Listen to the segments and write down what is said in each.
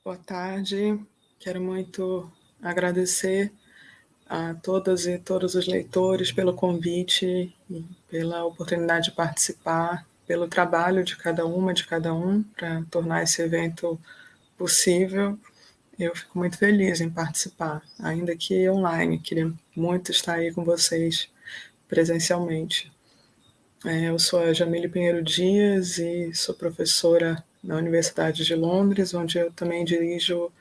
Boa tarde. Quero muito agradecer a todas e todos os leitores pelo convite e pela oportunidade de participar, pelo trabalho de cada uma, de cada um, para tornar esse evento possível. Eu fico muito feliz em participar, ainda que online. Queria muito estar aí com vocês presencialmente. Eu sou a Jamile Pinheiro Dias e sou professora na Universidade de Londres, onde eu também dirijo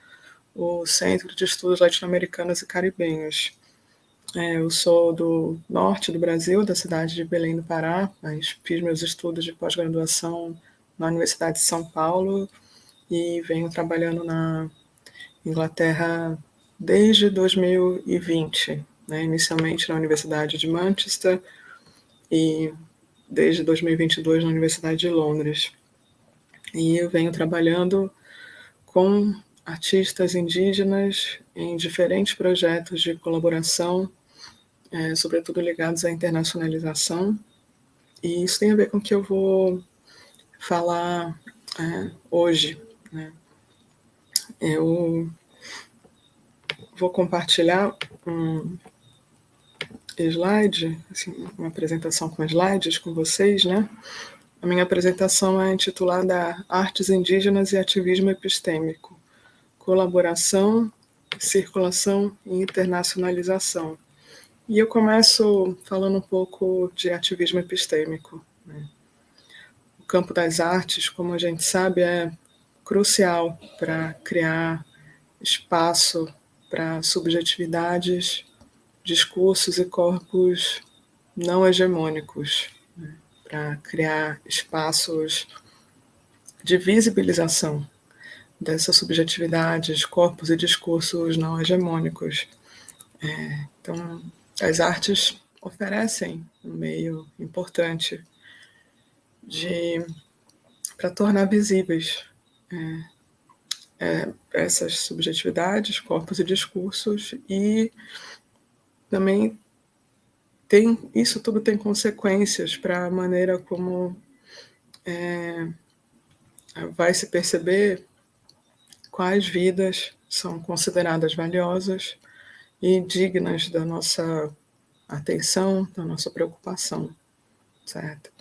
o Centro de Estudos Latino-Americanos e Caribenhos. Eu sou do norte do Brasil, da cidade de Belém do Pará, mas fiz meus estudos de pós-graduação na Universidade de São Paulo e venho trabalhando na Inglaterra desde 2020, inicialmente na Universidade de Manchester e desde 2022 na Universidade de Londres. E eu venho trabalhando com artistas indígenas em diferentes projetos de colaboração, sobretudo ligados à internacionalização. E isso tem a ver com o que eu vou falar hoje. Eu vou compartilhar um slide, assim, uma apresentação com slides com vocês, né? A minha apresentação é intitulada Artes Indígenas e Ativismo Epistêmico, Colaboração, Circulação e Internacionalização. E eu começo falando um pouco de ativismo epistêmico. O campo das artes, como a gente sabe, é crucial para criar espaço para subjetividades, discursos e corpos não hegemônicos, para criar espaços de visibilização dessas subjetividades, corpos e discursos não hegemônicos. Então, as artes oferecem um meio importante para tornar visíveis essas subjetividades, corpos e discursos, e também isso tudo tem consequências para a maneira como vai se perceber quais vidas são consideradas valiosas e dignas da nossa atenção, da nossa preocupação, certo?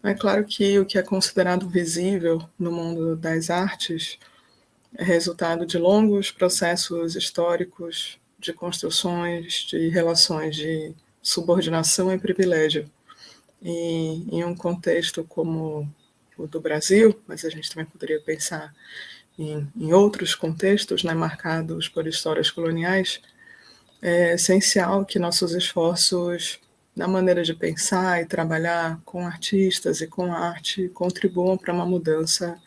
É claro que o que é considerado visível no mundo das artes é resultado de longos processos históricos de construções de relações de subordinação e privilégio. E em um contexto como o do Brasil, mas a gente também poderia pensar em outros contextos, marcados por histórias coloniais, é essencial que nossos esforços na maneira de pensar e trabalhar com artistas e com arte contribuam para uma mudança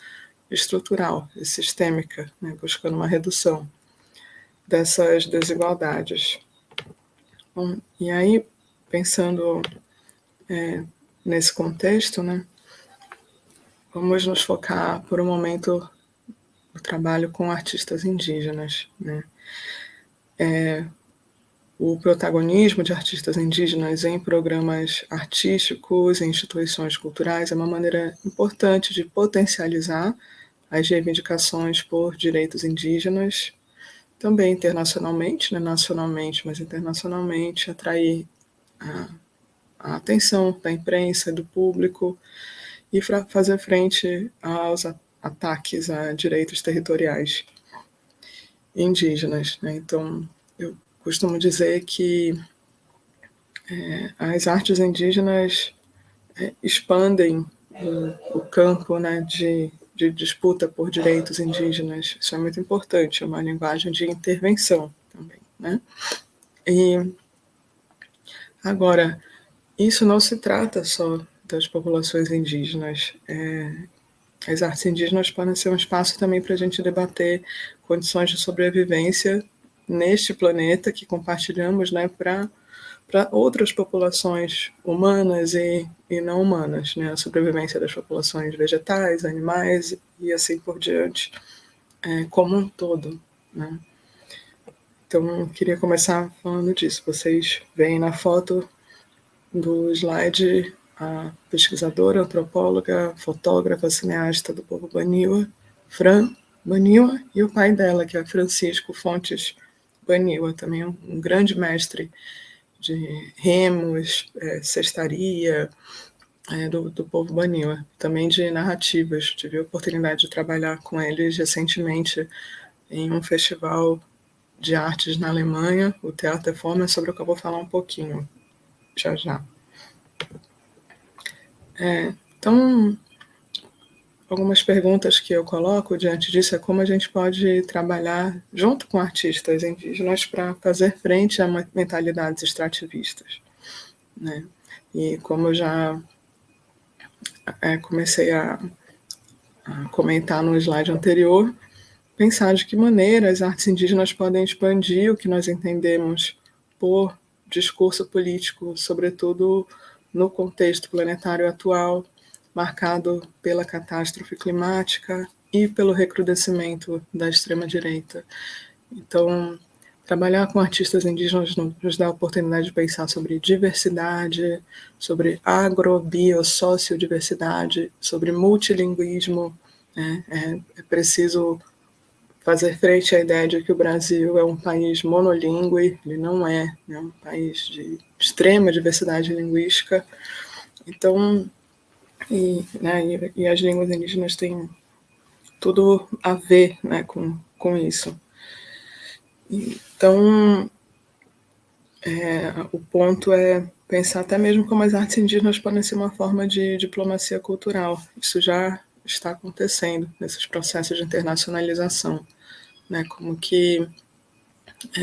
estrutural e sistêmica, buscando uma redução dessas desigualdades. Bom, e aí, pensando nesse contexto, vamos nos focar por um momento no trabalho com artistas indígenas. O protagonismo de artistas indígenas em programas artísticos e instituições culturais é uma maneira importante de potencializar as reivindicações por direitos indígenas, também internacionalmente, nacionalmente, mas internacionalmente, atrair a atenção da imprensa, do público, e fazer frente aos ataques a direitos territoriais indígenas. Então, eu costumo dizer que as artes indígenas expandem o campo de disputa por direitos indígenas. Isso é muito importante, é uma linguagem de intervenção também. E agora, isso não se trata só das populações indígenas. As artes indígenas podem ser um espaço também para a gente debater condições de sobrevivência neste planeta que compartilhamos, para outras populações humanas e não humanas, a sobrevivência das populações vegetais, animais e assim por diante, como um todo. Então, eu queria começar falando disso. Vocês veem na foto do slide a pesquisadora, antropóloga, fotógrafa, cineasta do povo Baniwa, Fran, Baniwa e o pai dela, que é Francisco Fontes Baniwa, também um grande mestre de remos, cestaria, do povo Baniwa, também de narrativas. Tive a oportunidade de trabalhar com eles recentemente em um festival de artes na Alemanha, o Theater Forma, sobre o que eu vou falar um pouquinho já já. Então, algumas perguntas que eu coloco diante disso é como a gente pode trabalhar junto com artistas indígenas para fazer frente a mentalidades extrativistas, né? E como eu já comecei a comentar no slide anterior, pensar de que maneira as artes indígenas podem expandir o que nós entendemos por discurso político, sobretudo no contexto planetário atual, marcado pela catástrofe climática e pelo recrudescimento da extrema-direita. Então, trabalhar com artistas indígenas nos dá a oportunidade de pensar sobre diversidade, sobre agrobiossociodiversidade, sobre multilinguismo. É preciso fazer frente à ideia de que o Brasil é um país monolíngue, ele não é, um país de extrema diversidade linguística. Então, e as línguas indígenas têm tudo a ver, né, com isso. Então, o ponto é pensar até mesmo como as artes indígenas podem ser uma forma de diplomacia cultural. Isso já está acontecendo nesses processos de internacionalização, né, como que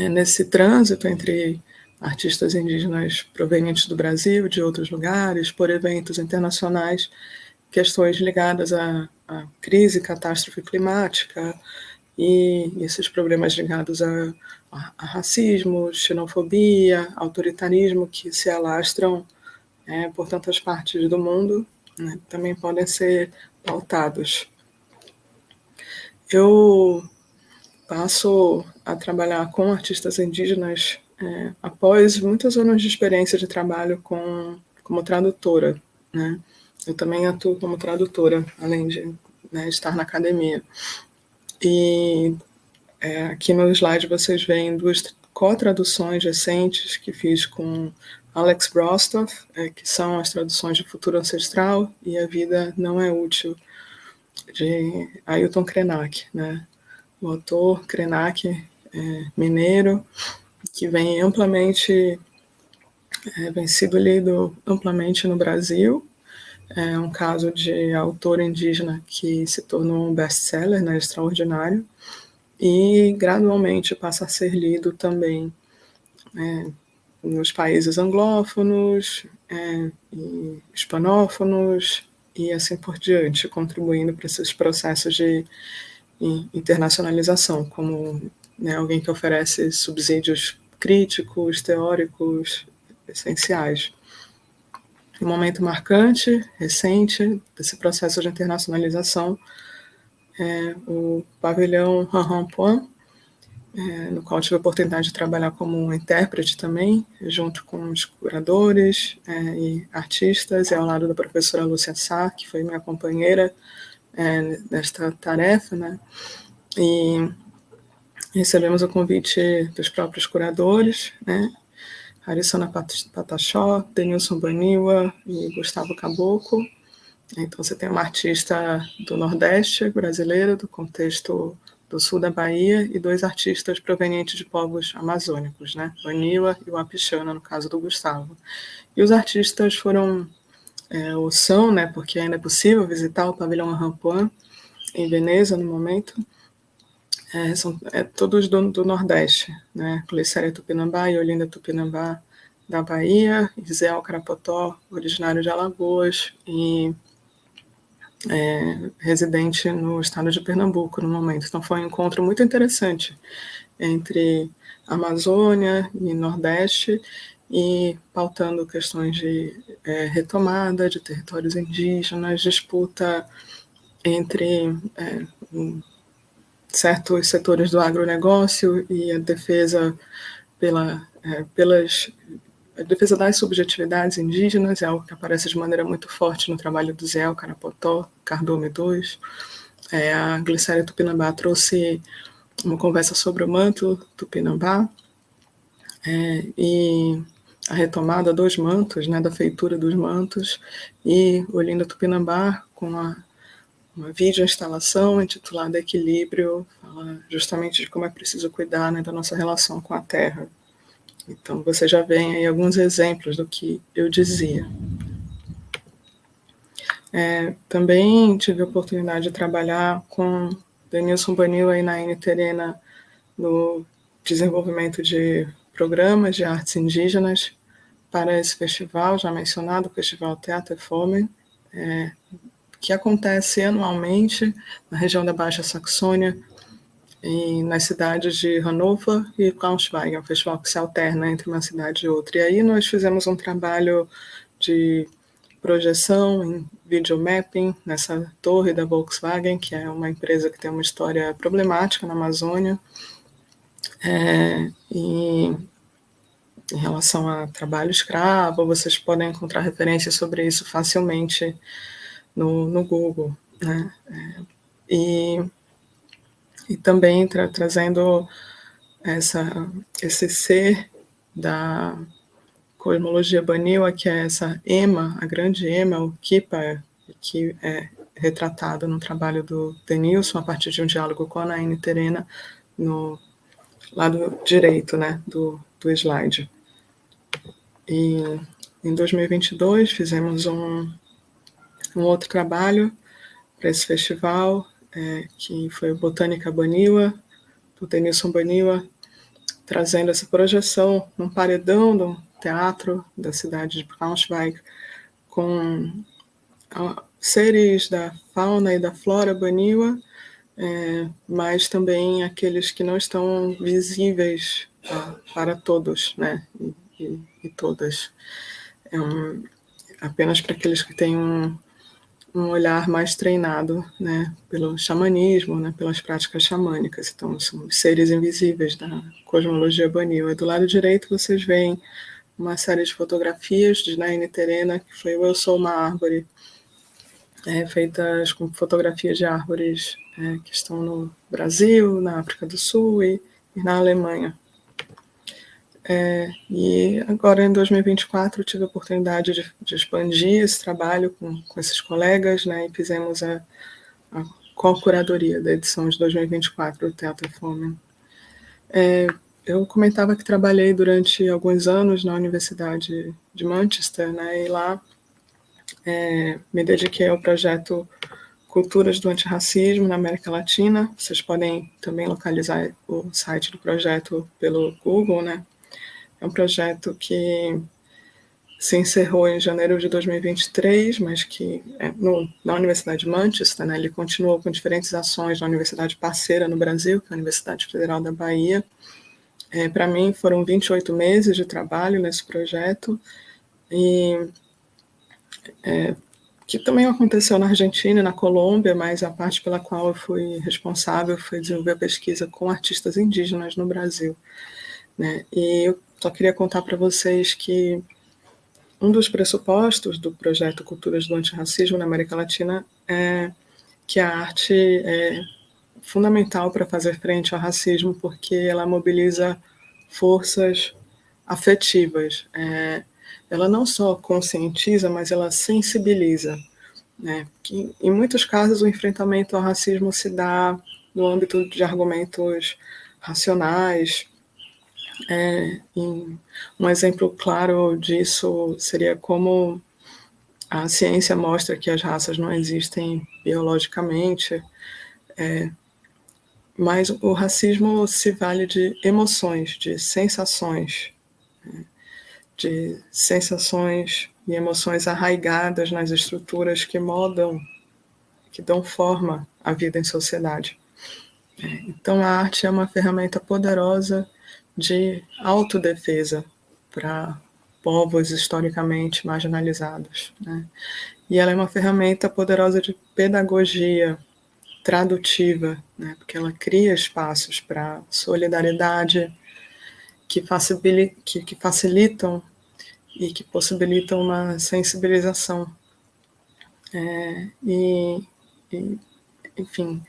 nesse trânsito entre artistas indígenas provenientes do Brasil, de outros lugares, por eventos internacionais, questões ligadas à crise, catástrofe climática e esses problemas ligados a racismo, xenofobia, autoritarismo que se alastram por tantas partes do mundo, né, também podem ser pautados. Eu passo a trabalhar com artistas indígenas após muitos anos de experiência de trabalho como tradutora, né? Eu também atuo como tradutora, além de estar na academia. E aqui no slide vocês veem duas co-traduções recentes que fiz com Alex Brostoff, que são as traduções de Futuro Ancestral e A Vida Não é Útil, de Ailton Krenak, né? O autor Krenak, mineiro, que vem sido lido amplamente no Brasil. É um caso de autor indígena que se tornou um best-seller, né, extraordinário, e gradualmente passa a ser lido também nos países anglófonos, e hispanófonos, e assim por diante, contribuindo para esses processos de internacionalização, como alguém que oferece subsídios críticos, teóricos, essenciais. Um momento marcante, recente, desse processo de internacionalização é o pavilhão Ranrampuan, no qual tive a oportunidade de trabalhar como intérprete também, junto com os curadores e artistas, e ao lado da professora Lúcia Sá, que foi minha companheira nesta tarefa, né? E recebemos o convite dos próprios curadores, né? Harissona Pataxó, Denilson Baniwa e Gustavo Caboclo. Então, você tem uma artista do Nordeste brasileiro, do contexto do sul da Bahia, e dois artistas provenientes de povos amazônicos, né? Baniwa e o Apixana, no caso do Gustavo. E os artistas foram, ou são, né, porque ainda é possível visitar o pavilhão Ranrampuan, em Veneza, no momento, são todos do Nordeste, né? Glicéria Tupinambá e Olinda Tupinambá da Bahia, e Zé Alcarapotó, originário de Alagoas e residente no estado de Pernambuco no momento. Então foi um encontro muito interessante entre Amazônia e Nordeste, e pautando questões de retomada de territórios indígenas, disputa entre certos setores do agronegócio e a defesa a defesa das subjetividades indígenas, é algo que aparece de maneira muito forte no trabalho do Zé Alcarapotó, Cardume II, A Glicéria Tupinambá trouxe uma conversa sobre o manto Tupinambá, e a retomada dos mantos, né, da feitura dos mantos, e Olinda Tupinambá com uma videoinstalação intitulada Equilíbrio, fala justamente de como é preciso cuidar, né, da nossa relação com a Terra. Então, você já vem aí alguns exemplos do que eu dizia. Também tive a oportunidade de trabalhar com Denilson Banil e Naine Terena no desenvolvimento de programas de artes indígenas para esse festival, já mencionado, o Festival Teatro e Fome, que acontece anualmente na região da Baixa Saxônia, e nas cidades de Hannover e Braunschweig. É um festival que se alterna entre uma cidade e outra. E aí nós fizemos um trabalho de projeção em videomapping nessa torre da Volkswagen, que é uma empresa que tem uma história problemática na Amazônia, e em relação a trabalho escravo, vocês podem encontrar referências sobre isso facilmente no Google, né? E também trazendo esse ser da cosmologia Baniwa, que é essa Ema, a grande Ema, o Kipa, que é retratado no trabalho do Denilson a partir de um diálogo com a Naine Terena no lado direito, né, do slide. E em 2022 fizemos um outro trabalho para esse festival, que foi o Botânica Baniwa, do Denilson Baniwa, trazendo essa projeção num paredão do teatro da cidade de Braunschweig, com seres da fauna e da flora Baniwa, mas também aqueles que não estão visíveis para todos, né, e todas. Apenas para aqueles que têm um olhar mais treinado, né, pelo xamanismo, né, pelas práticas xamânicas. Então, são os seres invisíveis da cosmologia Baniwa. Do lado direito, vocês veem uma série de fotografias de Naine Terena, que foi o Eu Sou uma Árvore, feitas com fotografias de árvores que estão no Brasil, na África do Sul e na Alemanha. E agora, em 2024, tive a oportunidade de expandir esse trabalho com esses colegas, né, e fizemos a co-curadoria da edição de 2024 do Teatro Fome. Eu comentava que trabalhei durante alguns anos na Universidade de Manchester, né, e lá me dediquei ao projeto Culturas do Antirracismo na América Latina. Vocês podem também localizar o site do projeto pelo Google, né? É um projeto que se encerrou em janeiro de 2023, mas que na Universidade de Manchester, né, ele continuou com diferentes ações na universidade parceira no Brasil, que é a Universidade Federal da Bahia. Para mim, foram 28 meses de trabalho nesse projeto, e que também aconteceu na Argentina e na Colômbia, mas a parte pela qual eu fui responsável foi desenvolver a pesquisa com artistas indígenas no Brasil, né? E eu só queria contar para vocês que um dos pressupostos do projeto Culturas do Antirracismo na América Latina é que a arte é fundamental para fazer frente ao racismo, porque ela mobiliza forças afetivas. Ela não só conscientiza, mas ela sensibiliza, né? Que, em muitos casos, o enfrentamento ao racismo se dá no âmbito de argumentos racionais. Um exemplo claro disso seria como a ciência mostra que as raças não existem biologicamente, mas o racismo se vale de emoções, de sensações e emoções arraigadas nas estruturas que moldam, que dão forma à vida em sociedade. Então, a arte é uma ferramenta poderosa de autodefesa para povos historicamente marginalizados, né? E ela é uma ferramenta poderosa de pedagogia tradutiva, né? Porque ela cria espaços para solidariedade que facilitam e que possibilitam uma sensibilização. enfim,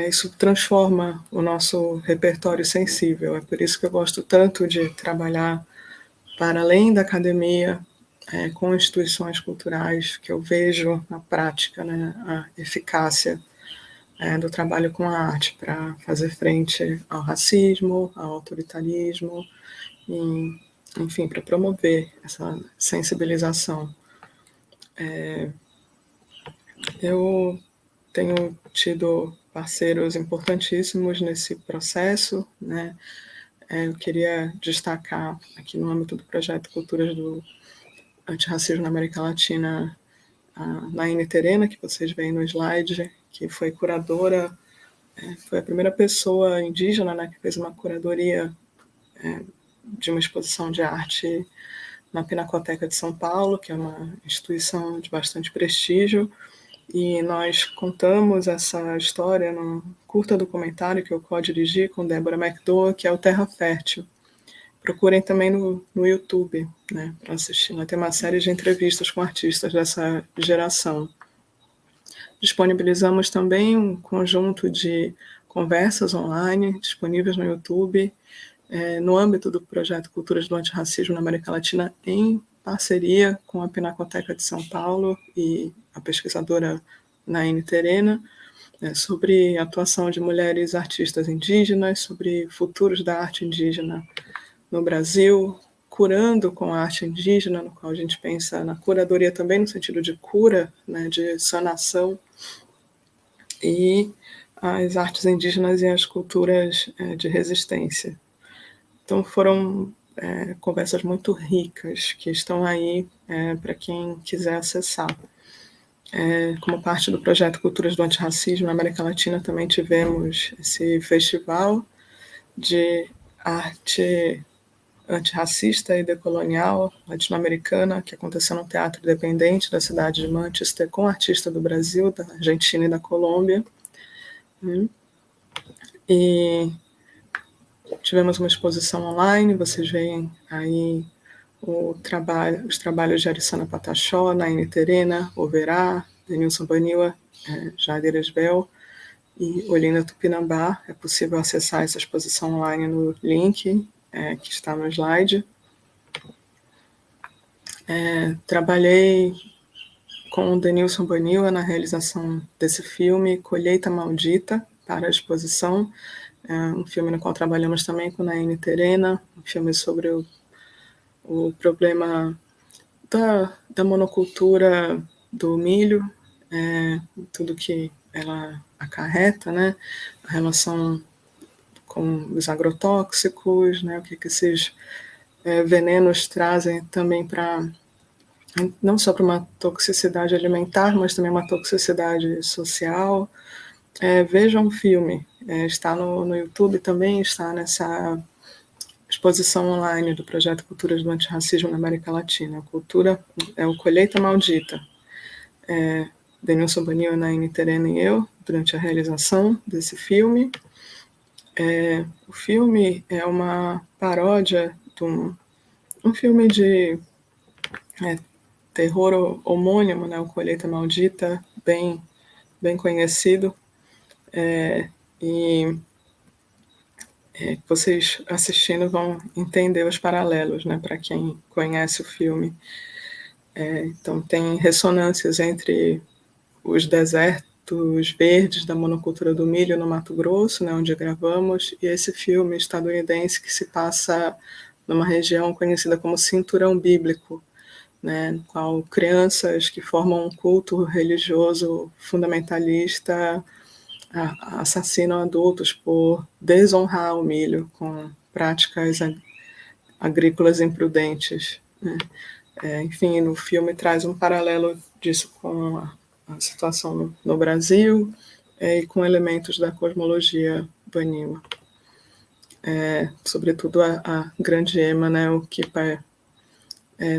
isso transforma o nosso repertório sensível. É por isso que eu gosto tanto de trabalhar para além da academia, com instituições culturais, que eu vejo na prática, né, a eficácia do trabalho com a arte para fazer frente ao racismo, ao autoritarismo, e, enfim, para promover essa sensibilização. Eu tenho tido parceiros importantíssimos nesse processo, né? Eu queria destacar aqui no âmbito do projeto Culturas do Antirracismo na América Latina, a Naine Terena, que vocês veem no slide, que foi curadora, foi a primeira pessoa indígena, né, que fez uma curadoria de uma exposição de arte na Pinacoteca de São Paulo, que é uma instituição de bastante prestígio, e nós contamos essa história num curta documentário que eu co-dirigi com Débora McDowell, que é o Terra Fértil. Procurem também no YouTube, né, para assistir. Vai ter uma série de entrevistas com artistas dessa geração. Disponibilizamos também um conjunto de conversas online disponíveis no YouTube, no âmbito do projeto Culturas do Antirracismo na América Latina, em parceria com a Pinacoteca de São Paulo e a pesquisadora Naine Terena, sobre a atuação de mulheres artistas indígenas, sobre futuros da arte indígena no Brasil, curando com a arte indígena, no qual a gente pensa na curadoria também no sentido de cura, né, de sanação, e as artes indígenas e as culturas de resistência. Então foram conversas muito ricas que estão aí para quem quiser acessar. Como parte do projeto Culturas do Antirracismo na América Latina, também tivemos esse festival de arte antirracista e decolonial latino-americana, que aconteceu no Teatro Independente da cidade de Manchester, com artistas do Brasil, da Argentina e da Colômbia. E tivemos uma exposição online, vocês veem aí os trabalhos de Arissana Pataxó, Naine Terena, Overá, Denilson Baniwa, Jader Esbel e Olinda Tupinambá. É possível acessar essa exposição online no link que está no slide. Trabalhei com o Denilson Baniwa na realização desse filme, Colheita Maldita, para a exposição, um filme no qual trabalhamos também com Naine Terena, um filme sobre o problema da monocultura do milho, tudo que ela acarreta, né? A relação com os agrotóxicos, né? O que esses venenos trazem também para, não só para uma toxicidade alimentar, mas também uma toxicidade social. Vejam o filme, está no YouTube também, está nessa exposição online do projeto Culturas do Antirracismo na América Latina. A cultura é o Colheita Maldita. Denilson Baniwa, Naine Terena e eu, durante a realização desse filme. O filme é uma paródia de um filme de terror homônimo, né, o Colheita Maldita, bem conhecido. E vocês assistindo vão entender os paralelos, né, para quem conhece o filme. Então tem ressonâncias entre os desertos verdes da monocultura do milho no Mato Grosso, né, onde gravamos, e esse filme estadunidense que se passa numa região conhecida como Cinturão Bíblico, né, no qual crianças que formam um culto religioso fundamentalista assassinam adultos por desonrar o milho com práticas agrícolas imprudentes, né? Enfim, no filme traz um paralelo disso com a situação no Brasil e com elementos da cosmologia Baniwa. Sobretudo a grande ema, né, o Kipa.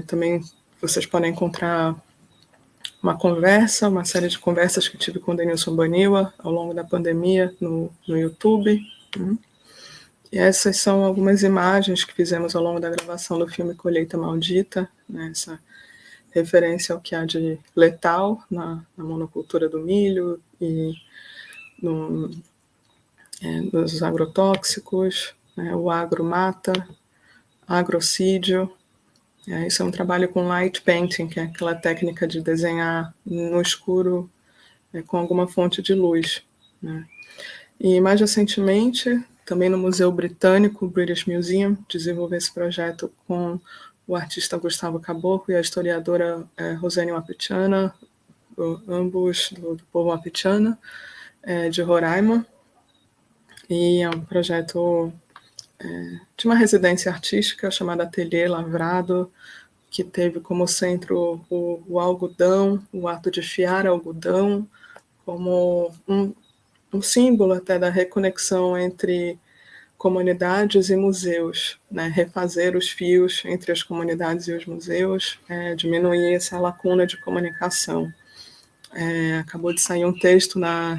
Também vocês podem encontrar uma série de conversas que tive com o Denilson Baniwa ao longo da pandemia no YouTube. E essas são algumas imagens que fizemos ao longo da gravação do filme Colheita Maldita, né, essa referência ao que há de letal na monocultura do milho e dos agrotóxicos, né, o agromata, agrocídio. Isso é um trabalho com light painting, que é aquela técnica de desenhar no escuro com alguma fonte de luz, né? E mais recentemente, também no Museu Britânico, British Museum, desenvolvi esse projeto com o artista Gustavo Caboclo e a historiadora Rosane Wapichana, ambos do povo Wapichana, de Roraima. E é um projeto de uma residência artística chamada Ateliê Lavrado, que teve como centro o algodão, o ato de fiar algodão, como um símbolo até da reconexão entre comunidades e museus, né? Refazer os fios entre as comunidades e os museus, diminuir essa lacuna de comunicação. Acabou de sair um texto na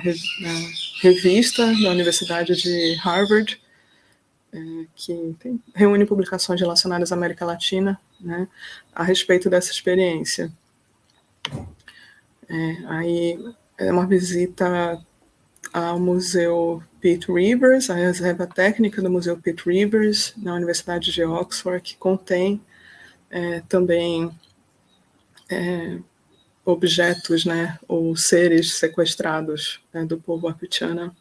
revista da Universidade de Harvard, que reúne publicações relacionadas à América Latina, né, a respeito dessa experiência. Aí é uma visita ao Museu Pitt Rivers, a reserva técnica do Museu Pitt Rivers, na Universidade de Oxford, que contém também objetos, né, ou seres sequestrados do povo Wapichana.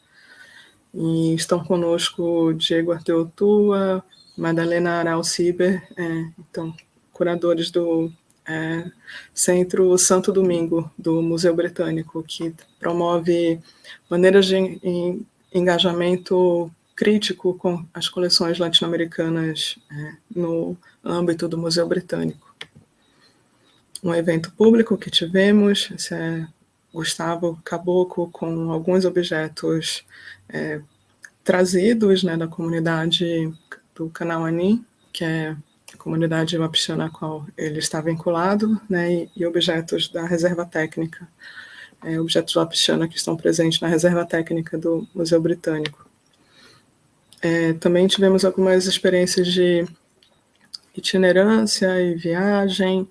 E estão conosco Diego Arteotua, Madalena Arauciber, então, curadores do Centro Santo Domingo, do Museu Britânico, que promove maneiras de engajamento crítico com as coleções latino-americanas no âmbito do Museu Britânico. Um evento público que tivemos, esse é Gustavo Caboclo, com alguns objetos trazidos, né, da comunidade do Kanawani, que é a comunidade Wapichana a qual ele está vinculado, né, e objetos da reserva técnica, objetos Wapichana que estão presentes na reserva técnica do Museu Britânico. Também tivemos algumas experiências de itinerância e viagem.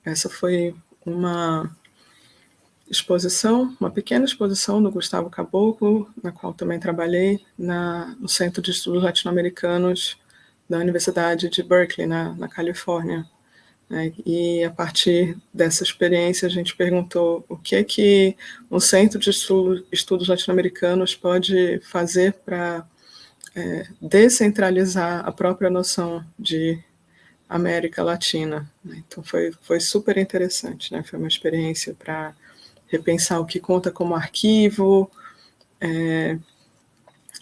Essa foi uma exposição, uma pequena exposição do Gustavo Caboclo, na qual também trabalhei, no Centro de Estudos Latino-Americanos da Universidade de Berkeley, na Califórnia. E a partir dessa experiência a gente perguntou o que um Centro de Estudos Latino-Americanos pode fazer para descentralizar a própria noção de América Latina. Então foi super interessante, né? Foi uma experiência para repensar o que conta como arquivo,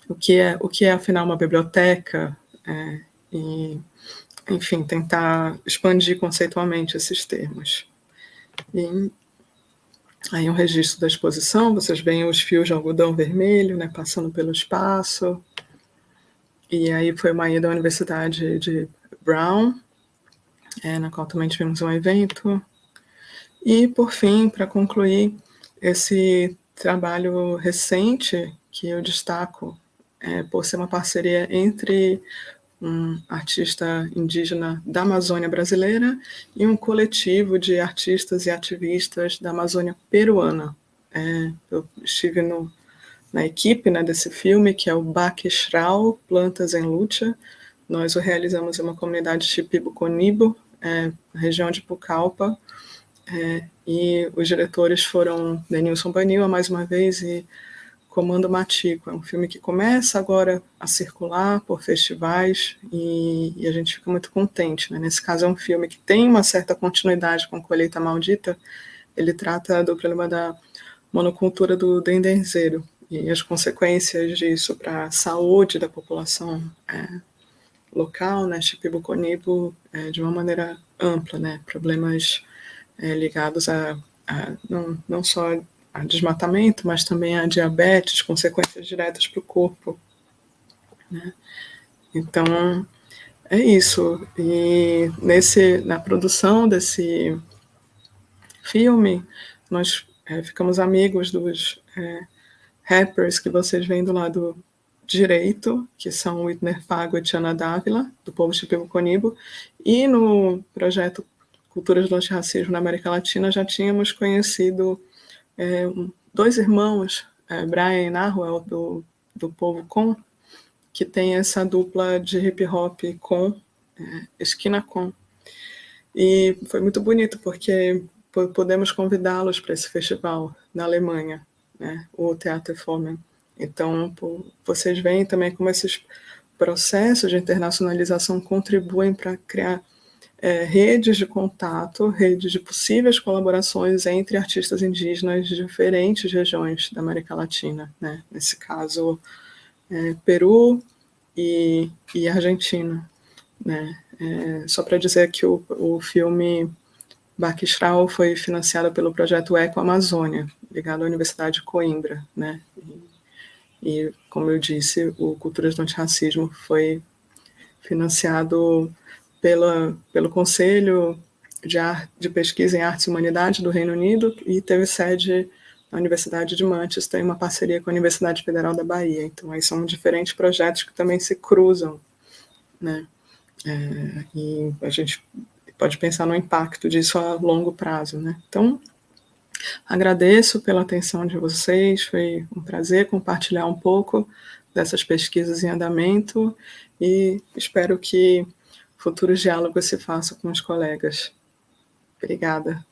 o que é afinal uma biblioteca, e, enfim, tentar expandir conceitualmente esses termos. E aí um registro da exposição, vocês veem os fios de algodão vermelho, né, passando pelo espaço. E aí foi uma ida à Universidade de Brown, na qual também tivemos um evento. E, por fim, para concluir, esse trabalho recente que eu destaco por ser uma parceria entre um artista indígena da Amazônia brasileira e um coletivo de artistas e ativistas da Amazônia peruana. Eu estive na equipe, né, desse filme, que é o Baquexral, Plantas em Luta. Nós o realizamos em uma comunidade Shipibo-Conibo, na região de Pucallpa, e os diretores foram Denilson Banil, mais uma vez, e Comando Matico. É um filme que começa agora a circular por festivais e a gente fica muito contente, né? Nesse caso é um filme que tem uma certa continuidade com Colheita Maldita. Ele trata do problema da monocultura do dendenzeiro e as consequências disso para a saúde da população local, né, Shipibo-Conibo, de uma maneira ampla, né, problemas ligados a não só a desmatamento, mas também a diabetes, consequências diretas para o corpo, né? Então, é isso. E na produção desse filme, nós ficamos amigos dos rappers que vocês veem do lado direito, que são Whitner Fago e Tiana Dávila, do povo Shipibo-Conibo, e no projeto Culturas do Antirracismo na América Latina já tínhamos conhecido dois irmãos Brian Narwhal, do povo Con, que tem essa dupla de hip hop com, esquina com. E foi muito bonito, porque podemos convidá-los para esse festival na Alemanha, né, o Theater Formen. Então, vocês veem também como esses processos de internacionalização contribuem para criar redes de contato, redes de possíveis colaborações entre artistas indígenas de diferentes regiões da América Latina, né? Nesse caso, Peru e Argentina, né? Só para dizer que o filme Baquistral foi financiado pelo projeto Eco Amazônia, ligado à Universidade de Coimbra, né? E, como eu disse, o Culturas do Antirracismo foi financiado pelo Conselho de Pesquisa em Artes e Humanidades do Reino Unido e teve sede na Universidade de Manchester, em uma parceria com a Universidade Federal da Bahia. Então, aí são diferentes projetos que também se cruzam, né? E a gente pode pensar no impacto disso a longo prazo, né? Então, agradeço pela atenção de vocês, foi um prazer compartilhar um pouco dessas pesquisas em andamento e espero que futuros diálogos se façam com os colegas. Obrigada.